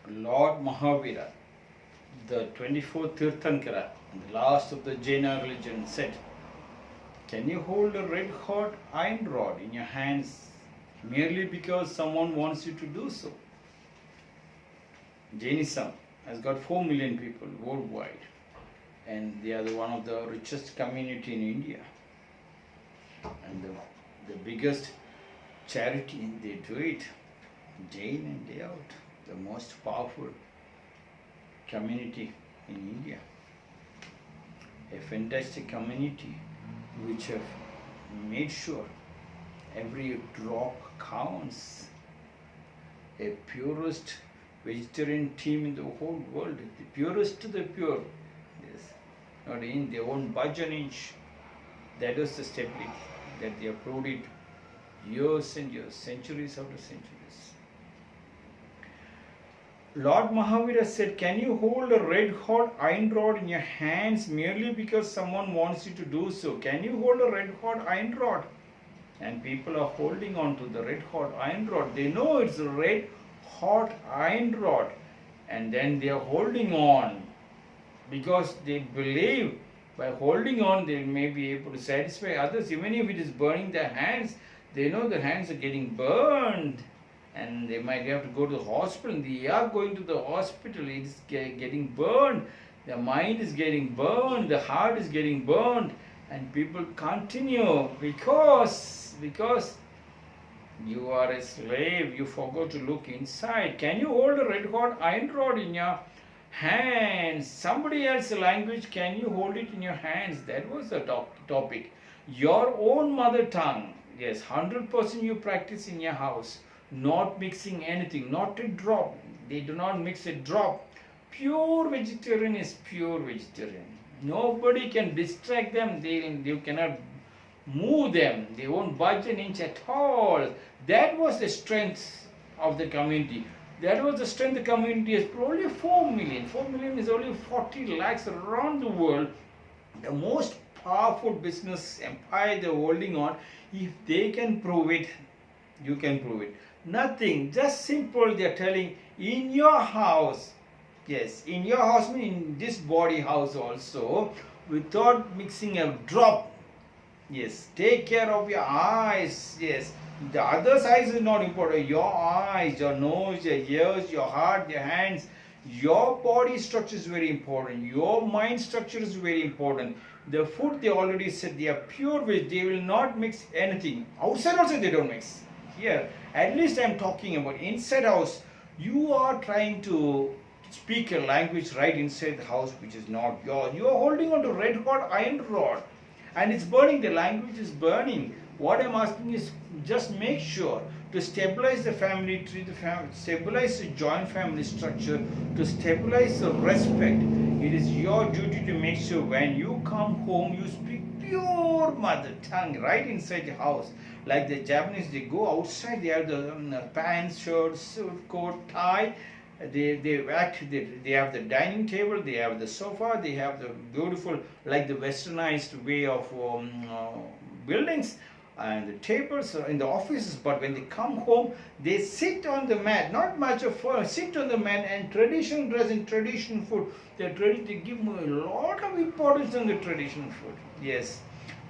Lord Mahavira, the 24th Tirthankara, the last of the Jaina religion, said, "Can you hold a red hot iron rod in your hands merely because someone wants you to do so?" Jainism has got 4 million people worldwide, and they are one of the richest community in India. And the biggest charity, they do it day in and day out. The most powerful community in India. A fantastic community which have made sure every drop counts. A purest vegetarian team in the whole world, the purest to the pure. Yes, not in, they won't budge an inch. That was the stability that they have proved it years and years, centuries after centuries. Lord Mahavira said, "Can you hold a red hot iron rod in your hands merely because someone wants you to do so? Can you hold a red hot iron rod?" And people are holding on to the red hot iron rod. They know it's a red hot iron rod, and then they are holding on because they believe by holding on they may be able to satisfy others. Even if it is burning their hands, they know their hands are getting burned and they might have to go to the hospital. They are going to the hospital, it is getting burned, the mind is getting burned, the heart is getting burned, and people continue because you are a slave, you forgot to look inside. Can you hold a red hot iron rod in your hands? Somebody else's language, can you hold it in your hands? That was the topic. Your own mother tongue, yes, 100% you practice in your house. Not mixing anything, not a drop. They do not mix a drop. Pure vegetarian is pure vegetarian. Nobody can distract them. You cannot move them. They won't budge an inch at all. That was the strength of the community. That was the strength the community has. Only 4 million. 4 million is only 40 lakhs around the world. The most powerful business empire they're holding on. If they can prove it, you can prove it. Nothing, just simple. They are telling, in your house, yes, in your house, in this body house also, without mixing a drop. Yes, take care of your eyes. Yes, the other eyes is not important. Your eyes, your nose, your ears, your heart, your hands, your body structure is very important. Your mind structure is very important. The food, they already said, they are pure veg. They will not mix anything. Outside also they don't mix. Here, at least I am talking about inside house. You are trying to speak a language right inside the house which is not yours. You are holding on to red hot iron rod and it's burning. The language is burning. What I am asking is just make sure to stabilize the family tree, stabilize the joint family structure, to stabilize the respect. It is your duty to make sure when you come home you speak pure mother tongue right inside the house. Like the Japanese, they go outside, they have the pants, shirts, suit, coat, tie. They have the dining table, they have the sofa, they have the beautiful, like the westernized way of buildings and the tables in the offices. But when they come home, they sit on the mat, not much of fur, sit on the mat and traditional dress and traditional food. They give a lot of importance on the traditional food. Yes.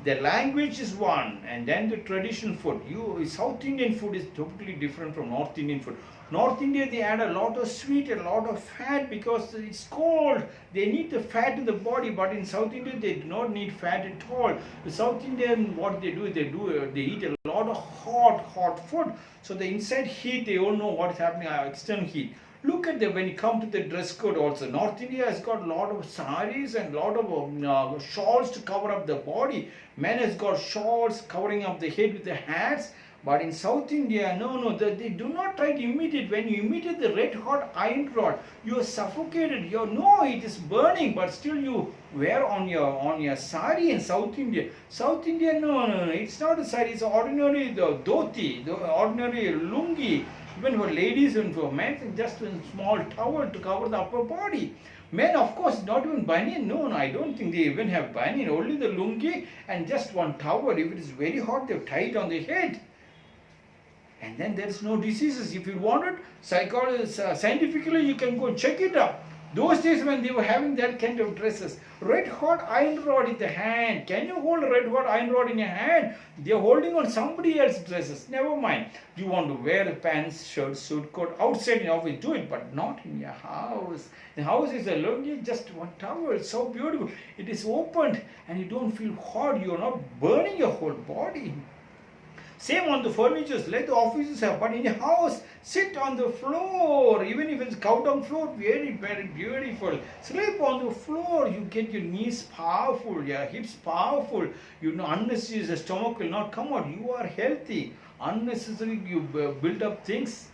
The language is one, and then the traditional food. South Indian food is totally different from North Indian food. North India, they add a lot of sweet, a lot of fat because it's cold. They need the fat in the body, but in South India, they do not need fat at all. The South Indian, what they do, they eat a lot of hot food. So the inside heat, they don't know what is happening, external heat. Look at when you come to the dress code also. North India has got a lot of saris and a lot of shawls to cover up the body. Men has got shawls covering up the head with the hats. But in South India, no, they do not try to imitate. When you imitate the red hot iron rod, you are suffocated. It is burning, but still you wear on your sari in South India. South India, no, it's not a sari. It's ordinary the dhoti, the ordinary lungi. Even for ladies and for men, just a small towel to cover the upper body. Men, of course, not even banyan. No, I don't think they even have banyan. Only the lungi and just one towel. If it is very hot, they tie it on the head. and then there is no diseases. If you want it, scientifically you can go check it up. Those days when they were having that kind of dresses, red hot iron rod in the hand. Can you hold a red hot iron rod in your hand? They are holding on somebody else's dresses. Never mind. You want to wear pants, shirt, suit, coat outside in your office, do it, but not in your house. The house is a lonely, just one towel. It's so beautiful. It is opened and you don't feel hot. You are not burning your whole body. Same on the furniture, let the offices have, but in a house, sit on the floor, even if it's cow dung floor, very, very beautiful. Sleep on the floor, you get your knees powerful, your hips powerful, you know, unnecessary, the stomach will not come out, you are healthy. Unnecessary, you build up things.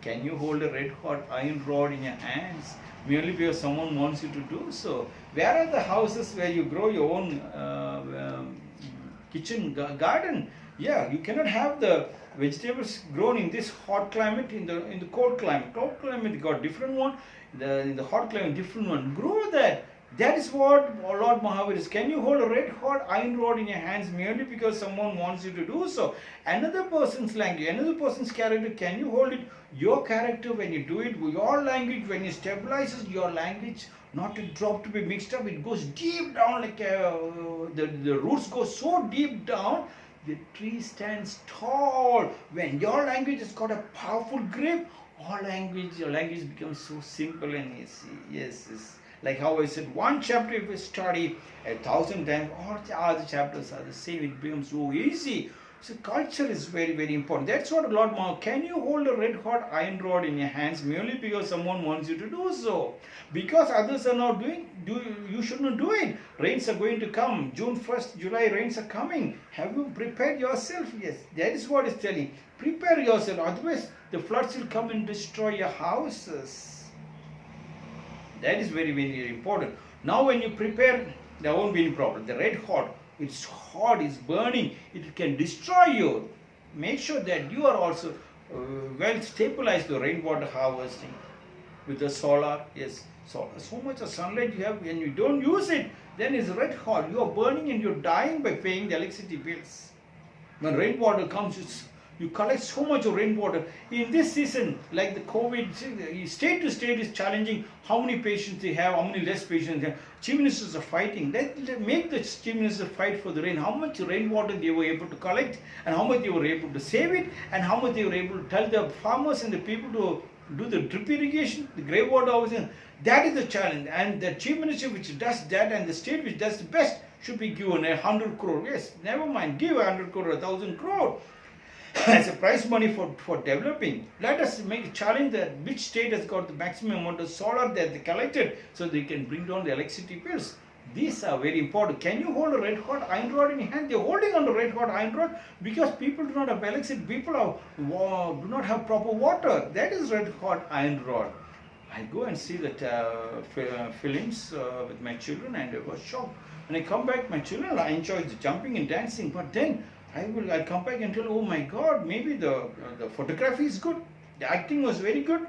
Can you hold a red hot iron rod in your hands merely because someone wants you to do so? Where are the houses where you grow your own kitchen garden? Yeah, you cannot have the vegetables grown in this hot climate, in the cold climate. Cold climate you got different one, in the hot climate different one. Grow that. That is what Lord Mahavira is. Can you hold a red hot iron rod in your hands merely because someone wants you to do so? Another person's language, another person's character, can you hold it? Your character when you do it, your language when you stabilizes your language, not to drop, to be mixed up, it goes deep down like the roots go so deep down. The tree stands tall. When your language has got a powerful grip, your language becomes so simple and easy. Yes, yes. Like how I said, one chapter if you study 1,000 times, all the other chapters are the same. It becomes so easy. So culture is very, very important. That's what Lord Mahavira, can you hold a red hot iron rod in your hands merely because someone wants you to do so? Because others are not doing, you should not do it. Rains are going to come. June 1st, July, rains are coming. Have you prepared yourself? Yes, that is what it's telling. Prepare yourself. Otherwise, the floods will come and destroy your houses. That is very, very important. Now when you prepare, there won't be any problem. The red hot, it's hot, it's burning, it can destroy you. Make sure that you are also well stabilized the rainwater harvesting with the solar. Yes, so much of sunlight you have, when you don't use it, then it's red hot. You are burning and you're dying by paying the electricity bills. When rainwater comes, you collect so much of rainwater. In this season, like the COVID, state to state is challenging how many patients they have, how many less patients they have. Chief ministers are fighting. Let make the chief ministers fight for the rain. How much rainwater they were able to collect, and how much they were able to save it, and how much they were able to tell the farmers and the people to do the drip irrigation, the grey water harvesting. That is the challenge. And the chief minister which does that and the state which does the best should be given 100 crore. Yes, never mind, give 100 crore, 1,000 crore. As a prize money for developing. Let us make a challenge that which state has got the maximum amount of solar that they collected so they can bring down the electricity bills. These are very important. Can you hold a red hot iron rod in your hand? They are holding on the red hot iron rod because people do not have electricity. People do not have proper water. That is red hot iron rod. I go and see that films with my children and I was shocked. When I come back, my children, I enjoy the jumping and dancing, but then I come back and tell, oh my God, maybe the photography is good, the acting was very good,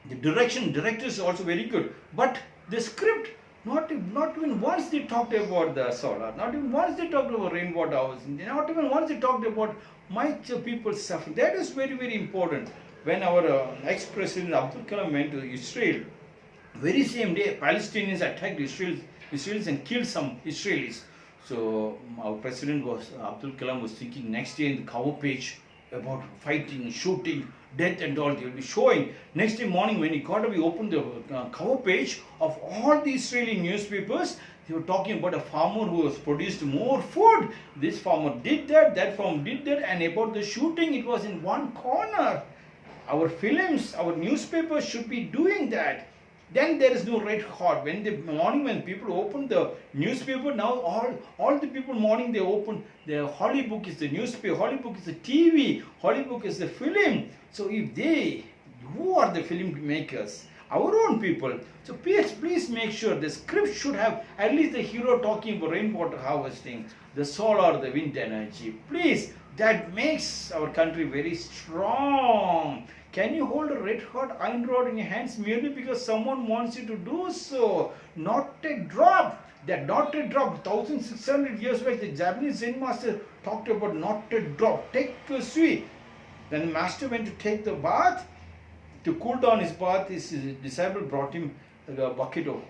the director is also very good, but the script, not even once they talked about the solar, not even once they talked about rainwater harvesting, not even once they talked about my people suffering. That is very, very important. When our ex-president Abdul Kalam went to Israel, very same day Palestinians attacked Israelis and killed some Israelis. So our president Abdul Kalam was thinking next day in the cover page about fighting, shooting, death and all. They will be showing. Next day morning when he got up, he opened the cover page of all the Israeli newspapers. They were talking about a farmer who has produced more food. This farmer did that farmer did that, and about the shooting, it was in one corner. Our films, our newspapers should be doing that. Then there is no red hot. When the morning when people open the newspaper, now all the people morning they open the Hollybook is the newspaper, Hollybook is the TV, Hollybook is the film. So if who are the filmmakers? Our own people. So please make sure the script should have at least the hero talking about rainwater harvesting, the solar, the wind energy. Please, that makes our country very strong. Can you hold a red hot iron rod in your hands merely because someone wants you to do so? Not a drop. That not a drop. 1600 years back, the Japanese Zen master talked about not a drop. Take a sweet. When the master went to take the bath, to cool down his bath, his disciple brought him a bucket of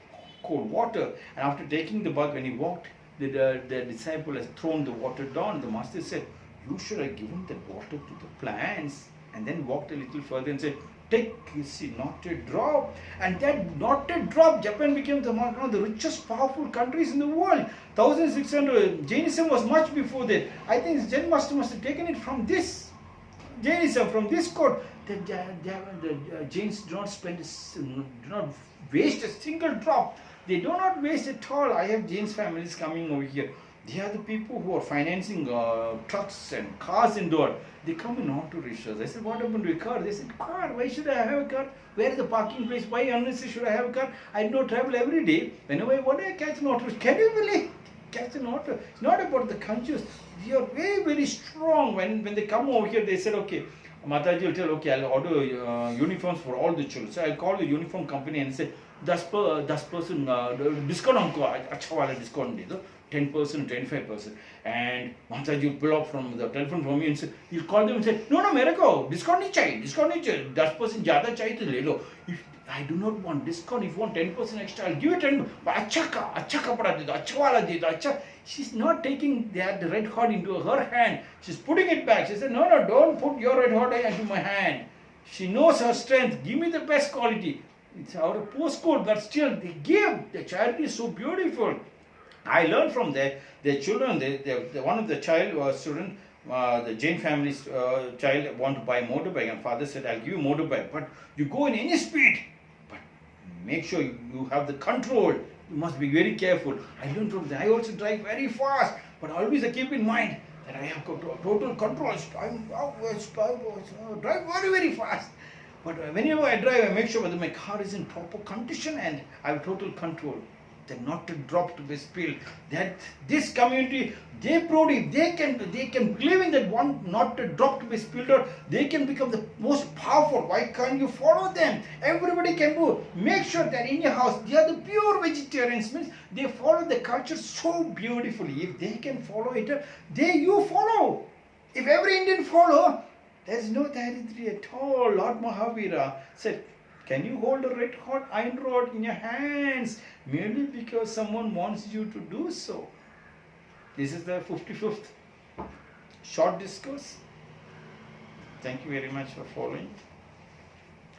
cold water. And after taking the bath, when he walked, the disciple has thrown the water down. The master said, you should have given that water to the plants. And then walked a little further and said, take, you see, not a drop. And that not a drop, Japan became one of the richest, powerful countries in the world. 1600, Jainism was much before that. I think Zen master must have taken it from this Jainism, from this quote. The Jains do not waste a single drop. They do not waste at all. I have Jains families coming over here. They are the people who are financing trucks and cars indoor. They come in auto rickshaws. I said, what happened to a car? They said, car, why should I have a car? Where is the parking place? Why unnecessary should I have a car? I do not travel every day. Whenever I want to catch an auto, can you believe? Catch an auto. It's not about the conscious. We are very, very strong. When they come over here, they said, okay, Mataji will tell, okay, I'll order uniforms for all the children. So I'll call the uniform company and say, 10% discount हमको अच्छा वाला discount दे दो, 10%, 25%. And Mataji will pull up from the telephone from me and say, he'll call them and say, no, मेरे को discount नहीं चाहिए, 10% ज़्यादा चाहिए तो ले लो. If I do not want discount, if you want 10% extra, I'll give you 10%. अच्छा कपड़ा दे दो, अच्छा वाला दे दो, अच्छा. She's not taking the red hot into her hand. She's putting it back. She said, no, don't put your red hot into my hand. She knows her strength. Give me the best quality. It's our postcode, but still they give. The charity is so beautiful. I learned from their children. One of the student, the Jain family's child want to buy a motorbike, and father said, I'll give you a motorbike, but you go in any speed. But make sure you have the control. You must be very careful. I learned from that. I also drive very fast, but always I keep in mind that I have got total control. I drive very, very fast. But whenever I drive, I make sure whether my car is in proper condition and I have total control. Then not to drop to be spilled. That this community, they proved it. They can believe in that one, not to drop to be spilled out. They can become the most powerful. Why can't you follow them? Everybody can do. Make sure that in your house they are the pure vegetarians. Means they follow the culture so beautifully. If they can follow it, you follow. If every Indian follow, there's no daridri at all. Lord Mahavira said, can you hold a red hot iron rod in your hands merely because someone wants you to do so? This is the 55th short discourse. Thank you very much for following.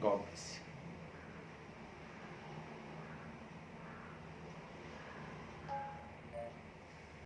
God bless you.